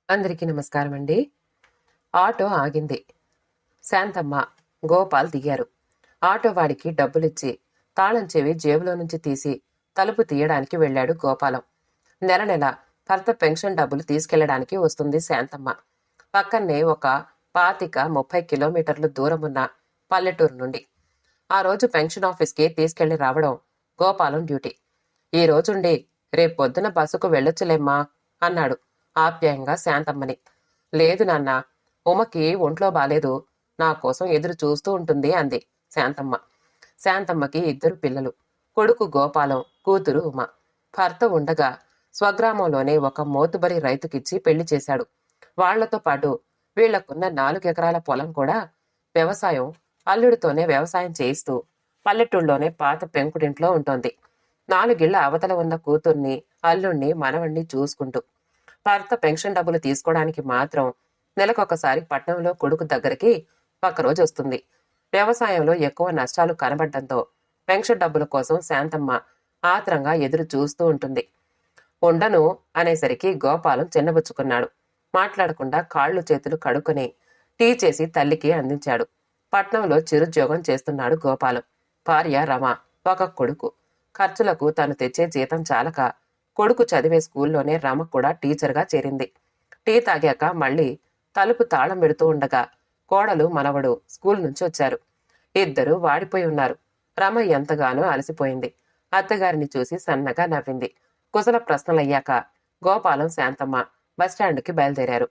అందరికీ నమస్కారం అండి. ఆటో ఆగింది. శాంతమ్మ, గోపాల్ దిగారు. ఆటో వాడికి డబ్బులిచ్చి తాళం చెవి జేబులో నుంచి తీసి తలుపు తీయడానికి వెళ్ళాడు గోపాలం. నెల నెల భర్త పెన్షన్ డబ్బులు తీసుకెళ్లడానికి వస్తుంది శాంతమ్మ. పక్కనే ఒక 25-30 కిలోమీటర్లు దూరమున్న పల్లెటూరు నుండి. ఆ రోజు పెన్షన్ ఆఫీస్కి తీసుకెళ్లి రావడం గోపాలం డ్యూటీ. ఈ రోజుండి రేపు పొద్దున బస్సుకు వెళ్ళొచ్చులేమ్మా అన్నాడు ఆప్యాయంగా శాంతమ్మని. లేదు నాన్న, ఉమకి ఒంట్లో బాలేదు, నా కోసం ఎదురు చూస్తూ ఉంటుంది అంది శాంతమ్మ. శాంతమ్మకి 2 పిల్లలు. కొడుకు గోపాలం, కూతురు ఉమ. భర్త ఉండగా స్వగ్రామంలోనే ఒక మోతుబరి రైతుకిచ్చి పెళ్లి చేశాడు. వాళ్లతో పాటు వీళ్లకున్న 4 ఎకరాల పొలం కూడా వ్యవసాయం, అల్లుడితోనే వ్యవసాయం చేయిస్తూ పల్లెటూళ్ళలోనే పాత పెంకుటింట్లో ఉంటోంది. 4 ఇళ్ల అవతల ఉన్న కూతుర్ని, అల్లుణ్ణి, మనవణ్ణి చూసుకుంటూ. భర్త పెన్షన్ డబ్బులు తీసుకోవడానికి మాత్రం నెలకొకసారి పట్నంలో కొడుకు దగ్గరికి ఒకరోజు వస్తుంది. వ్యవసాయంలో ఎక్కువ నష్టాలు కనబడ్డంతో పెన్షన్ డబ్బుల కోసం శాంతమ్మ ఆత్రంగా ఎదురు చూస్తూ ఉంటుంది. ఉండను అనేసరికి గోపాలం చిన్నబుచ్చుకున్నాడు. మాట్లాడకుండా కాళ్ళు చేతులు కడుక్కొని టీ చేసి తల్లికి అందించాడు. పట్నంలో చిరుద్యోగం చేస్తున్నాడు గోపాలం. భార్య రమ, ఒక కొడుకు. ఖర్చులకు తను తెచ్చే జీతం చాలక కొడుకు చదివే స్కూల్లోనే రమ కూడా టీచర్గా చేరింది. టీ తాగాక మళ్ళీ తలుపు తాళం పెడుతూ ఉండగా కోడలు, మనవడు స్కూల్ నుంచి వచ్చారు. 2 వాడిపోయి ఉన్నారు. రమ ఎంతగానో అలసిపోయింది. అత్తగారిని చూసి సన్నగా నవ్వింది. కుశల ప్రశ్నలయ్యాక గోపాలం, శాంతమ్మ బస్టాండ్కి బయలుదేరారు.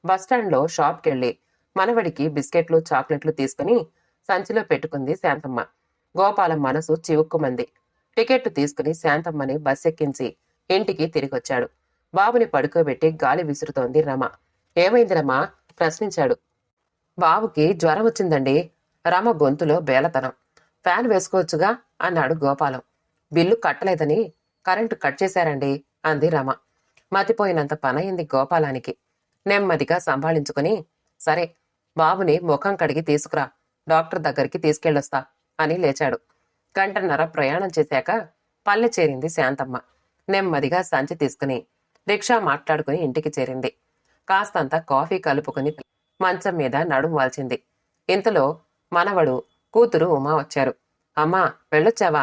బస్టాండ్లో షాప్కెళ్ళి మనవడికి బిస్కెట్లు, చాక్లెట్లు తీసుకుని సంచిలో పెట్టుకుంది శాంతమ్మ. గోపాలం మనసు చివుక్కుమంది. టికెట్ తీసుకుని శాంతమ్మని బస్సెక్కించి ఇంటికి తిరిగొచ్చాడు. బాబుని పడుకోబెట్టి గాలి విసురుతోంది రమ. ఏమైంది రమా? ప్రశ్నించాడు. బాబుకి జ్వరం వచ్చిందండి. రమ గొంతులో బేలతనం. ఫ్యాన్ వేసుకోవచ్చుగా అన్నాడు గోపాలం. బిల్లు కట్టలేదని కరెంటు కట్ చేశారండి అంది రమ. మతిపోయినంత పనయింది గోపాలానికి. నెమ్మదిగా సంభాళించుకుని, సరే బాబుని ముఖం కడిగి తీసుకురా, డాక్టర్ దగ్గరికి తీసుకెళ్ళొస్తా అని లేచాడు. 1 గంటన్నర ప్రయాణం చేశాక పల్లె చేరింది శాంతమ్మ. నెమ్మదిగా సంచి తీసుకుని రిక్షా మాట్లాడుకుని ఇంటికి చేరింది. కాస్తంత కాఫీ కలుపుకుని మంచం మీద నడుం వాల్చింది. ఇంతలో మనవడు, కూతురు ఉమ వచ్చారు. అమ్మా, వెళ్ళొచ్చావా?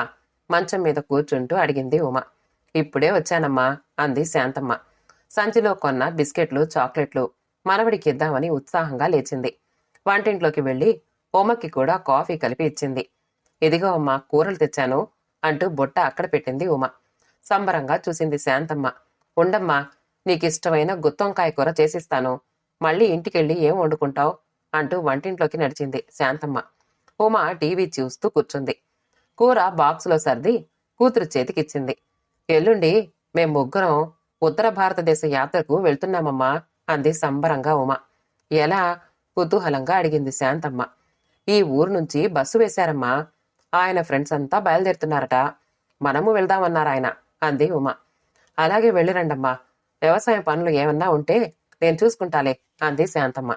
మంచం మీద కూర్చుంటూ అడిగింది ఉమ. ఇప్పుడే వచ్చానమ్మా అంది శాంతమ్మ. సంచిలో కొన్న బిస్కెట్లు, చాక్లెట్లు మనవడికి ఇద్దామని ఉత్సాహంగా లేచింది. వంటింట్లోకి వెళ్లి ఉమకి కూడా కాఫీ కలిపి ఇచ్చింది. ఇదిగో అమ్మా, కూరలు తెచ్చాను అంటూ బుట్ట అక్కడ పెట్టింది ఉమ. సంబరంగా చూసింది శాంతమ్మ. ఉండమ్మా, నీకిష్టమైన గుత్తొంకాయ కూర చేసిస్తాను. మళ్ళీ ఇంటికెళ్ళి ఏం వండుకుంటావు అంటూ వంటింట్లోకి నడిచింది శాంతమ్మ. ఉమ టీవీ చూస్తూ కూర్చుంది. కూర బాక్సులో సర్ది కూతురు చేతికిచ్చింది. ఎల్లుండి మేం ముగ్గురం ఉత్తర భారతదేశ యాత్రకు వెళ్తున్నామమ్మా అంది సంబరంగా ఉమ. ఎలా? కుతూహలంగా అడిగింది శాంతమ్మ. ఈ ఊరు నుంచి బస్సు వేశారమ్మా. ఆయన ఫ్రెండ్స్ అంతా బయలుదేరుతున్నారట. మనము వెళ్దామన్నారాయన అంది ఉమ. అలాగే వెళ్ళిరండమ్మా. వ్యవసాయ పనులు ఏమన్నా ఉంటే నేను చూసుకుంటాలే అంది శాంతమ్మ.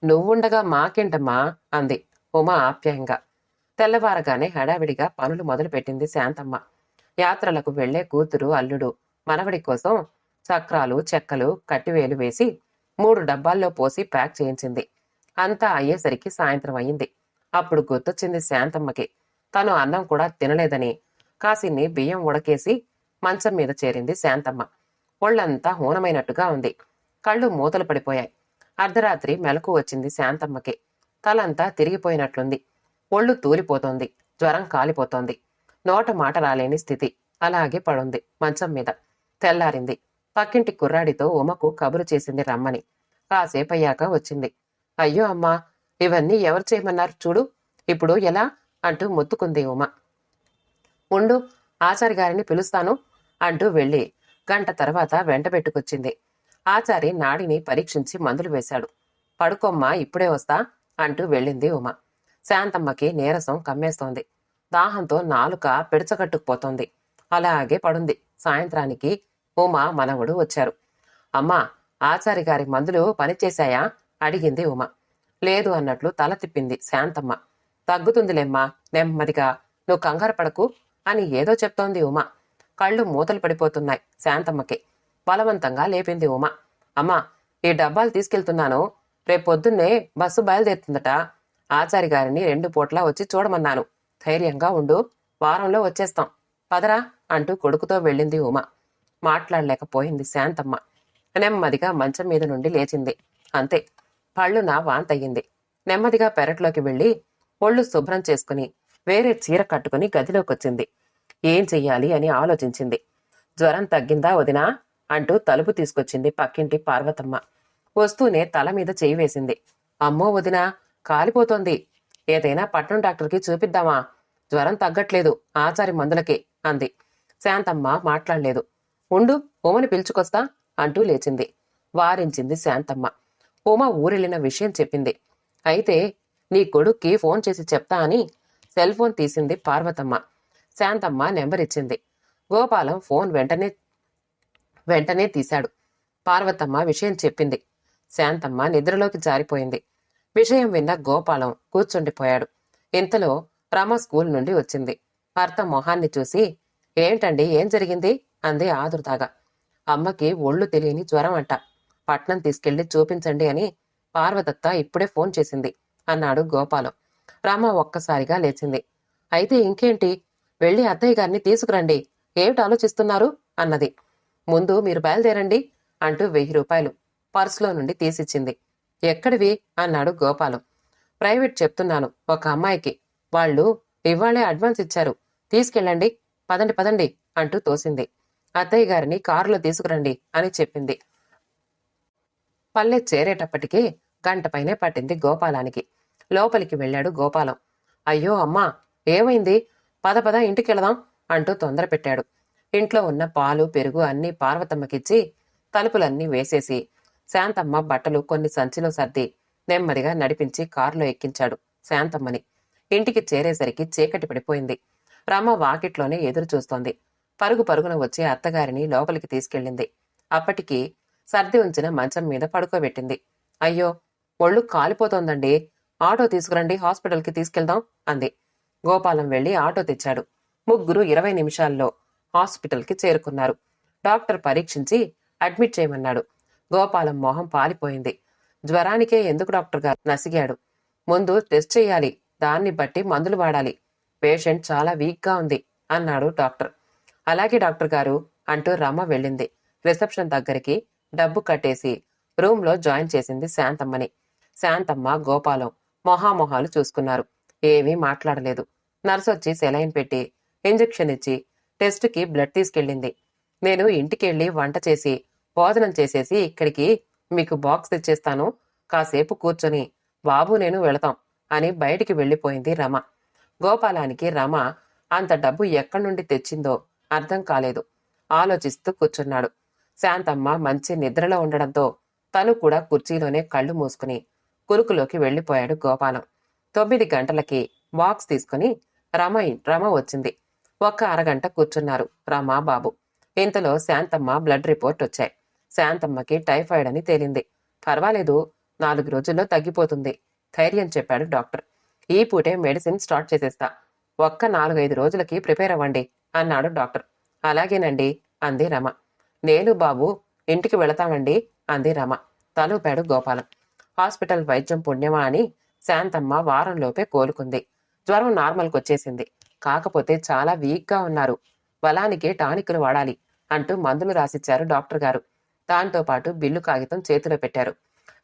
నువ్వుండగా మాకేంటమ్మా అంది ఉమ ఆప్యాయంగా. తెల్లవారగానే హడావిడిగా పనులు మొదలుపెట్టింది శాంతమ్మ. యాత్రలకు వెళ్లే కూతురు, అల్లుడు, మనవడి కోసం చక్రాలు, చెక్కలు, కట్టివేలు వేసి 3 డబ్బాల్లో పోసి ప్యాక్ చేయించింది. అంతా అయ్యేసరికి సాయంత్రం అయింది. అప్పుడు గుర్తొచ్చింది శాంతమ్మకి. తను అన్నం కూడా తినలేదని. కాసిన్ని బియ్యం ఉడకేసి మంచం మీద చేరింది శాంతమ్మ. ఒళ్లంతా హూనమైనట్టుగా ఉంది. కళ్ళు మూతలు పడిపోయాయి. అర్ధరాత్రి మెలకు వచ్చింది శాంతమ్మకి. తలంతా తిరిగిపోయినట్లుంది. ఒళ్ళు తూలిపోతోంది. జ్వరం కాలిపోతోంది. నోట మాట రాలేని స్థితి. అలాగే పడుంది మంచం మీద. తెల్లారింది. పక్కింటి కుర్రాడితో ఉమకు కబురు చేసింది రమ్మని. కాసేపయ్యాక వచ్చింది. అయ్యో అమ్మా, ఇవన్నీ ఎవరు చేయమన్నారు చూడు, ఇప్పుడు ఎలా అంటూ మొత్తుకుంది ఉమ. ఉండు, ఆచారి గారిని పిలుస్తాను అంటూ వెళ్ళి 1 గంట తర్వాత వెంట పెట్టుకొచ్చింది. ఆచారి నాడిని పరీక్షించి మందులు వేశాడు. పడుకోమ్మా, ఇప్పుడే వస్తా అంటూ వెళ్ళింది ఉమ. శాంతమ్మకి నీరసం కమ్మేస్తోంది. దాహంతో నాలుక పిడచగట్టుకుపోతోంది. అలాగే పడుంది. సాయంత్రానికి ఉమ, మనవడు వచ్చారు. అమ్మా, ఆచారి గారి మందులు పనిచేశాయా అడిగింది ఉమ. లేదు అన్నట్లు తల తిప్పింది శాంతమ్మ. తగ్గుతుందిలేమ్మా, నెమ్మదిగా, నువ్వు కంగారు పడకు అని ఏదో చెప్తోంది ఉమ. కళ్ళు మూతలు పడిపోతున్నాయి శాంతమ్మకి. బలవంతంగా లేపింది ఉమ. అమ్మా, ఈ డబ్బాలు తీసుకెళ్తున్నాను. రేపొద్దున్నే బస్సు బయలుదేరుతుందట. ఆచారి గారిని 2 పూట్లా వచ్చి చూడమన్నాను. ధైర్యంగా ఉండు, వారంలో వచ్చేస్తాం. పదరా అంటూ కొడుకుతో వెళ్ళింది ఉమ. మాట్లాడలేకపోయింది శాంతమ్మ. నెమ్మదిగా మంచం మీద నుండి లేచింది. అంతే, పళ్ళున వాంతయ్యింది. నెమ్మదిగా పెరట్లోకి వెళ్ళి ఒళ్ళు శుభ్రం చేసుకుని వేరే చీర కట్టుకుని గదిలోకొచ్చింది. ఏం చెయ్యాలి అని ఆలోచించింది. జ్వరం తగ్గిందా వదినా అంటూ తలుపు తీసుకొచ్చింది పక్కింటి పార్వతమ్మ. వస్తూనే తల మీద చేయి వేసింది. అమ్మో వదినా, కాలిపోతోంది. ఏదైనా పట్నం డాక్టర్కి చూపిద్దామా? జ్వరం తగ్గట్లేదు ఆచారి మందులకి అంది. శాంతమ్మ మాట్లాడలేదు. ఉండు, ఉమని పిలుచుకొస్తా అంటూ లేచింది. వారించింది శాంతమ్మ. ఉమ ఊరెళ్ళిన విషయం చెప్పింది. అయితే నీ కొడుక్కి ఫోన్ చేసి చెప్తా అని సెల్ ఫోన్ తీసింది పార్వతమ్మ. శాంతమ్మ నెంబర్ ఇచ్చింది. గోపాలం ఫోన్ వెంటనే తీశాడు. పార్వతమ్మ విషయం చెప్పింది. శాంతమ్మ నిద్రలోకి జారిపోయింది. విషయం విన్న గోపాలం కూర్చుండిపోయాడు. ఇంతలో రమ స్కూల్ నుండి వచ్చింది. భర్త మొహాన్ని చూసి, ఏంటండి, ఏం జరిగింది అంది ఆదుర్దాగా. అమ్మకి ఒళ్ళు తెలియని జ్వరం అంట. పట్నం తీసుకెళ్లి చూపించండి అని పార్వతత్త ఇప్పుడే ఫోన్ చేసింది అన్నాడు గోపాలం. రమ ఒక్కసారిగా లేచింది. అయితే ఇంకేంటి, వెళ్ళి అత్తయ్య గారిని తీసుకురండి. ఏమిటి ఆలోచిస్తున్నారు అన్నది. ముందు మీరు బయలుదేరండి అంటూ 1000 రూపాయలు పర్సులో నుండి తీసిచ్చింది. ఎక్కడివి అన్నాడు గోపాలం. ప్రైవేట్ చెప్తున్నాను, ఒక అమ్మాయికి. వాళ్ళు ఇవాళే అడ్వాన్స్ ఇచ్చారు. తీసుకెళ్ళండి, పదండి పదండి అంటూ తోసింది. అత్తయ్య గారిని కారులో తీసుకురండి అని చెప్పింది. పల్లె చేరేటప్పటికీ గంటపైనే పట్టింది గోపాలానికి. లోపలికి వెళ్ళాడు గోపాలం. అయ్యో అమ్మా, ఏమైంది? పద పద ఇంటికెళదాం అంటూ తొందర పెట్టాడు. ఇంట్లో ఉన్న పాలు పెరుగు అన్నీ పార్వతమ్మకిచ్చి తలుపులన్నీ వేసేసి శాంతమ్మ బట్టలు కొన్ని సంచిలో సర్ది నెమ్మదిగా నడిపించి కారులో ఎక్కించాడు శాంతమ్మని. ఇంటికి చేరేసరికి చీకటి పడిపోయింది. రమ వాకిట్లోనే ఎదురు చూస్తోంది. పరుగు పరుగున వచ్చి అత్తగారిని లోపలికి తీసుకెళ్ళింది. అప్పటికి సర్ది ఉంచిన మంచం మీద పడుకోబెట్టింది. అయ్యో, ఒళ్ళు కాలిపోతోందండి. ఆటో తీసుకురండి, హాస్పిటల్కి తీసుకెళ్దాం అంది. గోపాలం వెళ్లి ఆటో తెచ్చాడు. ముగ్గురు 20 నిమిషాల్లో హాస్పిటల్కి చేరుకున్నారు. డాక్టర్ పరీక్షించి అడ్మిట్ చేయమన్నాడు. గోపాలం మొహం పాలిపోయింది. జ్వరానికే ఎందుకు డాక్టర్ గారు నసిగాడు. ముందు టెస్ట్ చెయ్యాలి, దాన్ని బట్టి మందులు వాడాలి. పేషెంట్ చాలా వీక్గా ఉంది అన్నాడు డాక్టర్. అలాగే డాక్టర్ గారు అంటూ రమ వెళ్ళింది. రిసెప్షన్ దగ్గరికి డబ్బు కట్టేసి రూమ్లో జాయిన్ చేసింది శాంతమ్మని. శాంతమ్మ గోపాలం మొహామొహాలు చూసుకున్నారు. ఏమీ మాట్లాడలేదు. నర్సు వచ్చి సెలైన్ పెట్టి ఇంజెక్షన్ ఇచ్చి టెస్ట్కి బ్లడ్ తీసుకెళ్ళింది. నేను ఇంటికెళ్ళి వంట చేసి భోజనం చేసేసి ఇక్కడికి మీకు బాక్స్ తెచ్చేస్తాను, కాసేపు కూర్చొని బాబు నేను వెళతాం అని బయటికి వెళ్ళిపోయింది రమ. గోపాలానికి రమ అంత డబ్బు ఎక్కడి నుండి తెచ్చిందో అర్థం కాలేదు. ఆలోచిస్తూ కూర్చున్నాడు. శాంతమ్మ మంచి నిద్రలో ఉండడంతో తను కూడా కుర్చీలోనే కళ్ళు మూసుకుని కురుకులోకి వెళ్ళిపోయాడు గోపాలం. 9 గంటలకి బాక్స్ తీసుకుని రమ వచ్చింది. ఒక్క అరగంట కూర్చున్నారు రమ బాబు. ఇంతలో శాంతమ్మ బ్లడ్ రిపోర్ట్ వచ్చాయి. శాంతమ్మకి టైఫాయిడ్ అని తేలింది. పర్వాలేదు, 4 రోజుల్లో తగ్గిపోతుంది, ధైర్యం చెప్పాడు డాక్టర్. ఈ పూటే మెడిసిన్ స్టార్ట్ చేసేస్తా, ఒక్క 4-5 రోజులకి ప్రిపేర్ అవ్వండి అన్నాడు డాక్టర్. అలాగేనండి అంది రమ. నేను బాబు ఇంటికి వెళతామండి అంది రమ. తలూపాడు గోపాలం. హాస్పిటల్ వైద్యం పుణ్యమా అని శాంతమ్మ వారంలోపే కోలుకుంది. జ్వరం నార్మల్కి వచ్చేసింది. కాకపోతే చాలా వీక్గా ఉన్నారు. బలానికి టానిక్లు వాడాలి అంటూ మందులు రాసిచ్చారు డాక్టర్ గారు. దాంతో పాటు బిల్లు కాగితం చేతిలో పెట్టారు.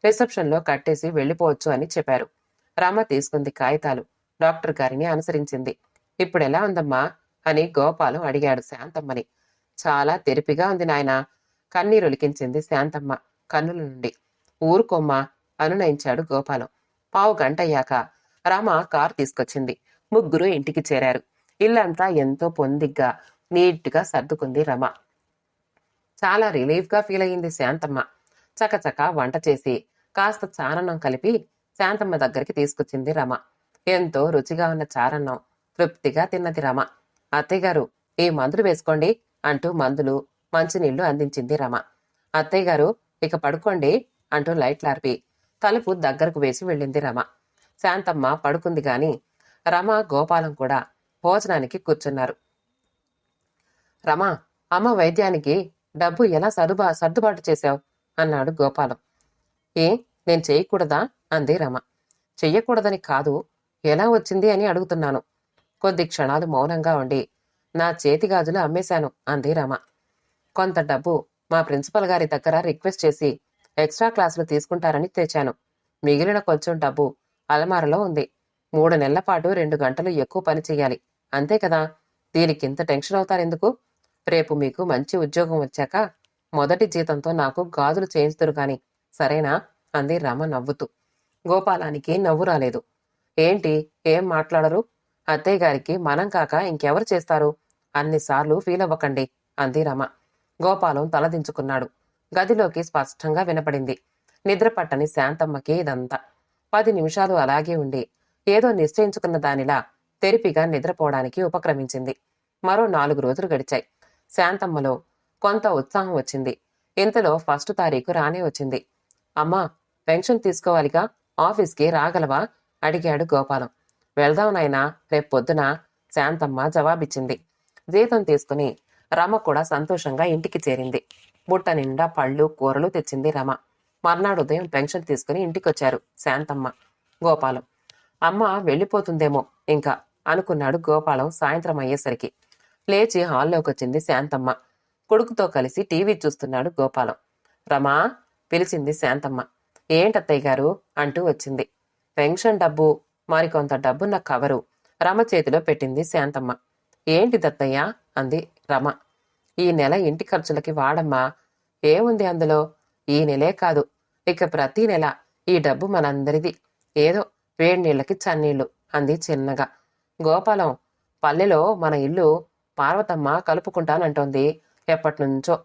రిసెప్షన్లో కట్టేసి వెళ్ళిపోవచ్చు అని చెప్పారు. రమ తీసుకుంది కాగితాలు. డాక్టర్ గారిని అనుసరించింది. ఇప్పుడెలా ఉందమ్మా అని గోపాలం అడిగాడు శాంతమ్మని. చాలా తెరిపిగా ఉంది నాయనా, కన్నీరొలికించింది శాంతమ్మ కన్నుల నుండి. ఊరుకోమ్మా అనునయించాడు గోపాలం. 15 గంటయ్యాక రమ కారు తీసుకొచ్చింది. ముగ్గురు ఇంటికి చేరారు. ఇల్లంతా ఎంతో పొందిగ్గా నీట్గా సర్దుకుంది రమ. చాలా రిలీఫ్గా ఫీల్ అయ్యింది శాంతమ్మ. చకచక వంట చేసి కాస్త చారన్నం కలిపి శాంతమ్మ దగ్గరికి తీసుకొచ్చింది రమ. ఎంతో రుచిగా ఉన్న చారన్నం తృప్తిగా తిన్నది రమ. అత్తయ్యగారు, ఈ మందులు వేసుకోండి అంటూ మందులు మంచినీళ్లు అందించింది రమ. అత్తయ్యగారు, ఇక పడుకోండి అంటూ లైట్లార్పి తలుపు దగ్గరకు వేసి వెళ్ళింది రమ. శాంతమ్మ పడుకుంది గాని రమ గోపాలం కూడా భోజనానికి కూర్చున్నారు. రమ, అమ్మ వైద్యానికి డబ్బు ఎలా సర్దుబాటు చేశావు అన్నాడు గోపాలం. ఏ నేను చేయకూడదా అంది రమ. చెయ్యకూడదని కాదు, ఎలా వచ్చింది అని అడుగుతున్నాను. కొద్ది క్షణాలు మౌనంగా ఉండి, నా చేతి గాజులు అమ్మేశాను అంది రమ. కొంత డబ్బు మా ప్రిన్సిపల్ గారి దగ్గర రిక్వెస్ట్ చేసి ఎక్స్ట్రా క్లాసులు తీసుకుంటారని తెచ్చాను. మిగిలిన కొంచెం డబ్బు అలమారలో ఉంది. 3 నెలల పాటు 2 గంటలు ఎక్కువ పని చెయ్యాలి. అంతే కదా, దీనికింత టెన్షన్ అవుతారెందుకు? రేపు మీకు మంచి ఉద్యోగం వచ్చాక మొదటి జీతంతో నాకు గాజులు చేయించుదురు గాని, సరేనా అంది రమ నవ్వుతూ. గోపాలానికి నవ్వు రాలేదు. ఏంటి, ఏం మాట్లాడరు? అత్తయ్య గారికి మనం కాక ఇంకెవరు చేస్తారు? అన్నిసార్లు ఫీల్ అవ్వకండి అంది రమ. గోపాలం తలదించుకున్నాడు. గదిలోకి స్పష్టంగా వినపడింది. నిద్ర పట్టని శాంతమ్మకి ఇదంతా. 10 నిమిషాలు అలాగే ఉండి ఏదో నిశ్చయించుకున్న దానిలా తెరిపిగా నిద్రపోవడానికి ఉపక్రమించింది. మరో 4 రోజులు గడిచాయి. శాంతమ్మలో కొంత ఉత్సాహం వచ్చింది. ఇంతలో 1 తారీఖు రానే వచ్చింది. అమ్మా, పెన్షన్ తీసుకోవాలిగా, ఆఫీస్కి రాగలవా అడిగాడు గోపాలం. వెళ్దాం నాయనా, రేపు పొద్దున శాంతమ్మ జవాబిచ్చింది. జీతం తీసుకుని రమ కూడా సంతోషంగా ఇంటికి చేరింది. బుట్ట నిండా పళ్ళు కూరలు తెచ్చింది రమ. మర్నాడు ఉదయం పెన్షన్ తీసుకుని ఇంటికొచ్చారు శాంతమ్మ, గోపాలం. అమ్మ వెళ్ళిపోతుందేమో ఇంకా అనుకున్నాడు గోపాలం. సాయంత్రం అయ్యేసరికి లేచి హాల్లోకొచ్చింది శాంతమ్మ. కొడుకుతో కలిసి టీవీ చూస్తున్నాడు గోపాలం. రమా పిలిచింది శాంతమ్మ. ఏంటత్తయ్య గారు అంటూ వచ్చింది. పెన్షన్ డబ్బు, మరికొంత డబ్బున్న కవరు రమ చేతిలో పెట్టింది శాంతమ్మ. ఏంటి దత్తయ్య అంది రమ. ఈ నెల ఇంటి ఖర్చులకి వాడమ్మా. ఏముంది అందులో? ఈ నెలే కాదు, ఇక ప్రతి నెల ఈ డబ్బు మనందరిది. ఏదో వేడినీళ్ళకి చన్నీళ్లు అంది చిన్నగా. గోపాలం, పల్లెలో మన ఇల్లు పార్వతమ్మ కలుపుకుంటానంటోంది ఎప్పటినుంచో.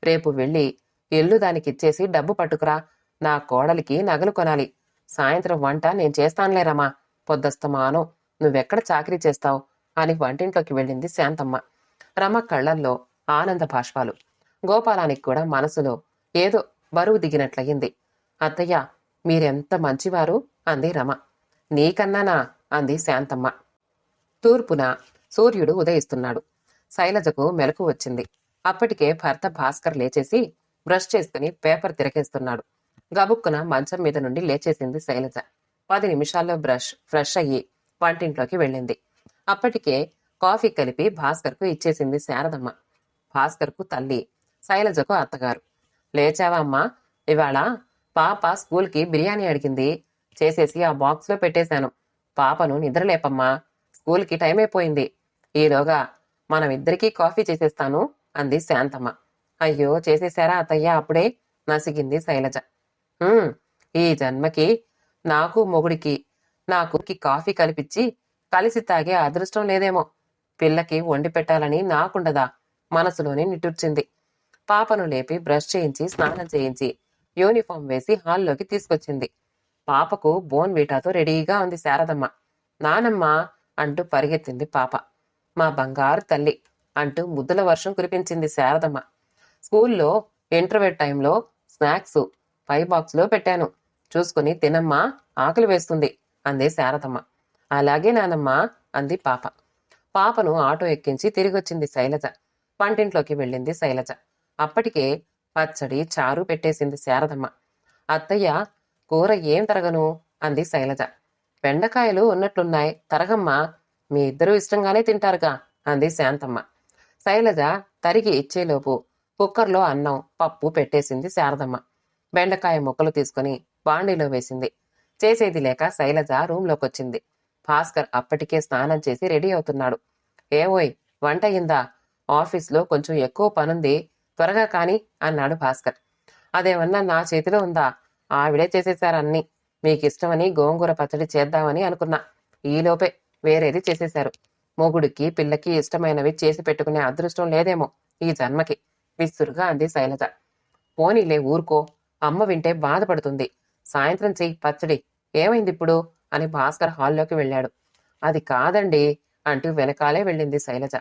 రేపు వెళ్ళి ఇల్లు దానికిచ్చేసి డబ్బు పట్టుకురా. నా కోడలికి నగలు కొనాలి. సాయంత్రం వంట నేను చేస్తానులే రమా. పొద్దస్తమానం నువ్వెక్కడ చాకరీ చేస్తావు అని వంటింట్లోకి వెళ్ళింది శాంతమ్మ. రమ కళ్లల్లో ఆనంద బాష్పాలు. గోపాలానికి కూడా మనసులో ఏదో బరువు దిగినట్లయింది. అత్తయ్య, మీరెంత మంచివారు అంది రమ. నీకన్నానా అంది శాంతమ్మ. తూర్పున సూర్యుడు ఉదయిస్తున్నాడు. శైలజకు మెలకు వచ్చింది. అప్పటికే భర్త భాస్కర్ లేచేసి బ్రష్ చేసుకుని పేపర్ తిరగేస్తున్నాడు. గబుక్కున మంచం మీద నుండి లేచేసింది శైలజ. 10 నిమిషాల్లో ఫ్రెష్ అయ్యి వంటింట్లోకి వెళ్ళింది. అప్పటికే కాఫీ కలిపి భాస్కర్కు ఇచ్చేసింది శారదమ్మ. భాస్కర్కు తల్లి, శైలజకు అత్తగారు. లేచావా అమ్మా? ఇవాళ పాప స్కూల్కి బిర్యానీ అడిగింది. చేసేసి ఆ బాక్స్లో పెట్టేశాను. పాపను నిద్రలేపమ్మా, స్కూల్కి టైం అయిపోయింది. ఈలోగా మనమిద్దరికీ కాఫీ చేసేస్తాను అంది శాంతమ్మ. అయ్యో, చేసేశారా అత్తయ్య అప్పుడే నసిగింది శైలజ. ఈ జన్మకి నాకు మొగుడికి నాకు కాఫీ కలిపిచ్చి కలిసి తాగే అదృష్టం లేదేమో. పిల్లకి వండి పెట్టాలని నాకుండదా మనసులోనే నిట్టూర్చింది. పాపను లేపి బ్రష్ చేయించి స్నానం చేయించి యూనిఫామ్ వేసి హాల్లోకి తీసుకొచ్చింది. పాపకు బోన్ వీటాతో రెడీగా ఉంది శారదమ్మ. నానమ్మ అంటూ పరిగెత్తింది పాప. మా బంగారు తల్లి అంటూ ముద్దుల వర్షం కురిపించింది శారదమ్మ. స్కూల్లో ఇంటర్వెల్ టైంలో స్నాక్స్ పై బాక్స్లో పెట్టాను, చూసుకుని తినమ్మా, ఆకలి వేస్తుంది అంది శారదమ్మ. అలాగే నానమ్మా అంది పాప. పాపను ఆటో ఎక్కించి తిరిగొచ్చింది శైలజ. వంటింట్లోకి వెళ్ళింది శైలజ. అప్పటికే పచ్చడి చారు పెట్టేసింది శారదమ్మ. అత్తయ్య, కూర ఏం తరగను అంది శైలజ. బెండకాయలు ఉన్నట్లున్నాయి, తరగమ్మా. మీ ఇద్దరూ ఇష్టంగానే తింటారుగా అంది శాంతమ్మ. శైలజ తరిగి ఇచ్చేలోపు కుక్కర్లో అన్నం పప్పు పెట్టేసింది శారదమ్మ. బెండకాయ ముక్కలు తీసుకుని బాండీలో వేసింది. చేసేది లేక శైలజ రూంలోకొచ్చింది. భాస్కర్ అప్పటికే స్నానం చేసి రెడీ అవుతున్నాడు. ఏవోయ్, వంట అయిందా? ఆఫీస్లో కొంచెం ఎక్కువ పనుంది, త్వరగా కాని అన్నాడు భాస్కర్. అదేమన్నా నా చేతిలో ఉందా? ఆవిడే చేసేశారన్నీ. మీకిష్టమని గోంగూర పచ్చడి చేద్దామని అనుకున్నా. ఈలోపే వేరేది చేసేశారు. మొగుడికి పిల్లకి ఇష్టమైనవి చేసి పెట్టుకునే అదృష్టం లేదేమో ఈ జన్మకి విసురుగా అంది శైలజ. పోనీలే ఊరుకో, అమ్మ వింటే బాధపడుతుంది. సాయంత్రం చెయ్యి పచ్చడి. ఏమైందిప్పుడు అని భాస్కర్ హాల్లోకి వెళ్ళాడు. అది కాదండి అంటూ వెనకాలే వెళ్ళింది శైలజ.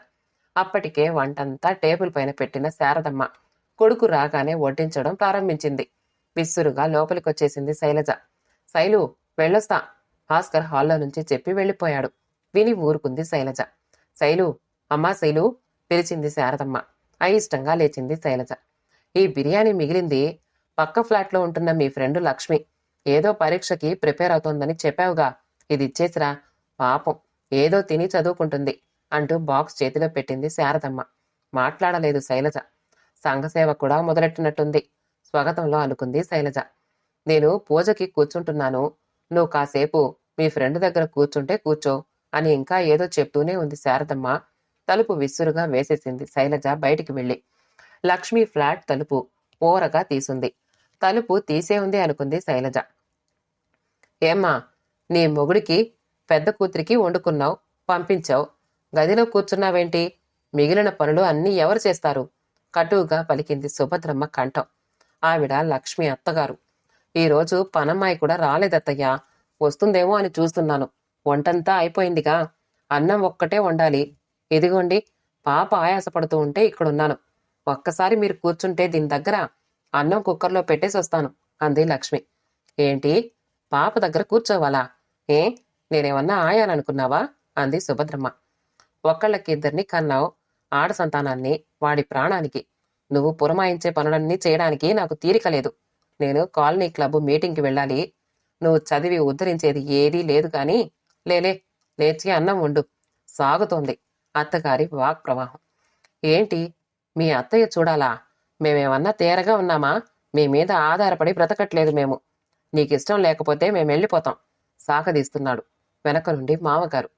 అప్పటికే వంటంతా టేబుల్ పైన పెట్టిన శారదమ్మ కొడుకు రాగానే వడ్డించడం ప్రారంభించింది. విస్సురుగా లోపలికొచ్చేసింది శైలజ. శైలు, వెళ్ళొస్తా భాస్కర్ హాల్లో నుంచి చెప్పి వెళ్ళిపోయాడు. విని ఊరుకుంది శైలజ. శైలు, అమ్మా శైలు పిలిచింది శారదమ్మ. అయిష్టంగా లేచింది శైలజ. ఈ బిర్యానీ మిగిలింది పక్క ఫ్లాట్లో ఉంటున్న మీ ఫ్రెండ్ లక్ష్మి ఏదో పరీక్షకి ప్రిపేర్ అవుతోందని చెప్పావుగా, ఇది ఇచ్చేసిరా, పాపం ఏదో తిని చదువుకుంటుంది అంటూ బాక్స్ చేతిలో పెట్టింది శారదమ్మ. మాట్లాడలేదు శైలజ. సంఘసేవ కూడా మొదలెట్టినట్టుంది స్వాగతంలో అనుకుంది శైలజ. నేను పూజకి కూర్చుంటున్నాను, నువ్వు కాసేపు మీ ఫ్రెండ్ దగ్గర కూర్చుంటే కూర్చో అని ఇంకా ఏదో చెప్తూనే ఉంది శారదమ్మ. తలుపు విసురుగా వేసేసింది శైలజ బయటికి వెళ్ళి. లక్ష్మి ఫ్లాట్ తలుపు ఓరగా తీసుంది. తలుపు తీసే ఉంది అనుకుంది శైలజ. ఏమ్మా, నీ మొగుడికి పెద్ద కూతురికి వండుకున్నావు, పంపించావు, గదిలో కూర్చున్నావేంటి? మిగిలిన పనులు అన్నీ ఎవరు చేస్తారు? కటువుగా పలికింది సుభద్రమ్మ కంఠం. ఆవిడ లక్ష్మి అత్తగారు. ఈరోజు పనమ్మాయి కూడా రాలేదత్తయ్యా, వస్తుందేమో అని చూస్తున్నాను. వంటంతా అయిపోయిందిగా, అన్నం ఒక్కటే వండాలి. ఇదిగోండి, పాప ఆయాసపడుతూ ఉంటే ఇక్కడున్నాను. ఒక్కసారి మీరు కూర్చుంటే దీని దగ్గర అన్నం కుక్కర్లో పెట్టేసి వస్తాను అంది లక్ష్మి. ఏంటి, పాప దగ్గర కూర్చోవాలా? ఏ, నేనేమన్నా ఆయాలనుకున్నావా అంది సుభద్రమ్మ. ఒక్కళ్ళకిద్దరిని కన్నావు, ఆడ సంతానాన్ని, వాడి ప్రాణానికి. నువ్వు పురమాయించే పనులన్నీ చేయడానికి నాకు తీరిక లేదు. నేను కాలనీ క్లబ్ మీటింగ్కి వెళ్ళాలి. నువ్వు చదివి ఉద్ధరించేది ఏదీ లేదు కానీ లేలే, లేచి అన్నం వండు. సాగుతోంది అత్తగారి వాక్ ప్రవాహం. ఏంటి, మీ అత్తయ్య చూడాలా? మేమేమన్నా తేరగా ఉన్నామా? మీ మీద ఆధారపడి బ్రతకట్లేదు మేము. నీకిష్టం లేకపోతే మేమెళ్ళిపోతాం సాగదీస్తున్నాడు వెనక నుండి మామగారు.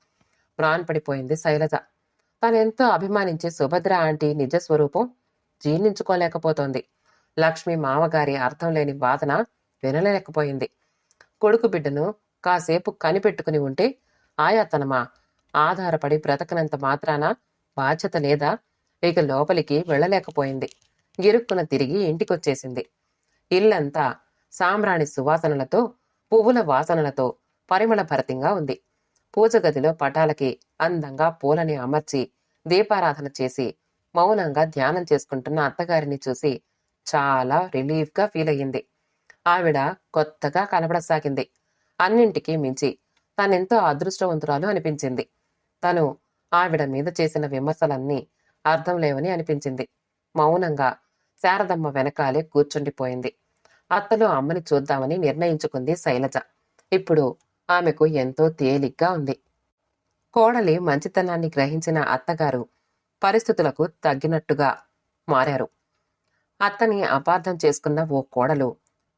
ప్రాణపడిపోయింది శైలజ. తనెంతో అభిమానించే సుభద్ర ఆంటీ నిజస్వరూపం జీర్ణించుకోలేకపోతోంది. లక్ష్మి మామగారి అర్థం లేని వాదన వినలేకపోయింది. కొడుకు బిడ్డను కాసేపు కనిపెట్టుకుని ఉంటే ఆయాతనమా? ఆధారపడి బ్రతకనంత మాత్రాన బాధ్యత లేదా? ఇక లోపలికి వెళ్ళలేకపోయింది. గిరుక్కున తిరిగి ఇంటికొచ్చేసింది. ఇల్లంతా సాంబ్రాణి సువాసనలతో, పువ్వుల వాసనలతో పరిమళ భరితంగా ఉంది. పూజ గదిలో పటాలకి అందంగా పూలని అమర్చి దీపారాధన చేసి మౌనంగా ధ్యానం చేసుకుంటున్న అత్తగారిని చూసి చాలా రిలీఫ్గా ఫీల్ అయ్యింది. ఆవిడ కొత్తగా కనబడసాగింది. అన్నింటికీ మించి తనెంతో అదృష్టవంతురాలు అనిపించింది. తను ఆవిడ మీద చేసిన విమర్శలన్నీ అర్థం లేవని అనిపించింది. మౌనంగా శారదమ్మ వెనకాలే కూర్చుండిపోయింది. అత్తలో అమ్మని చూద్దామని నిర్ణయించుకుంది శైలజ. ఇప్పుడు ఆమెకు ఎంతో తేలిగ్గా ఉంది. కోడలి మంచితనాన్ని గ్రహించిన అత్తగారు పరిస్థితులకు తగ్గినట్టుగా మారారు. అత్తని అపార్థం చేసుకున్న ఓ కోడలు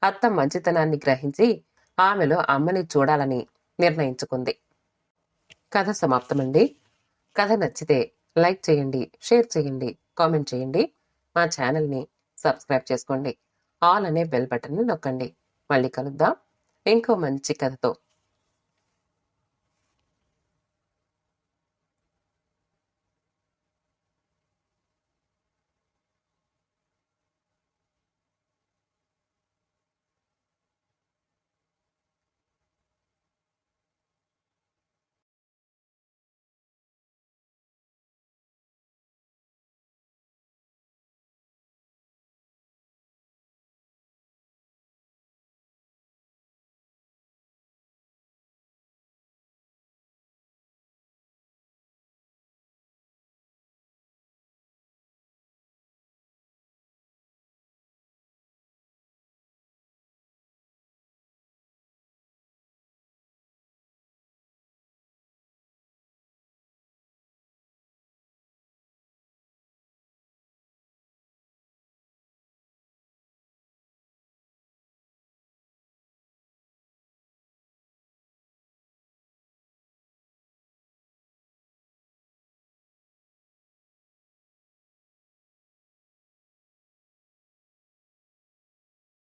అత్త మంచితనాన్ని గ్రహించి ఆమెలో అమ్మని చూడాలని నిర్ణయించుకుంది. కథ సమాప్తమండి. కథ నచ్చితే లైక్ చేయండి, షేర్ చేయండి, కామెంట్ చేయండి. మా ఛానల్ని సబ్స్క్రైబ్ చేసుకోండి. ఆల్ అనే బెల్ బటన్ని నొక్కండి. మళ్ళీ కలుద్దాం ఇంకో మంచి కథతో.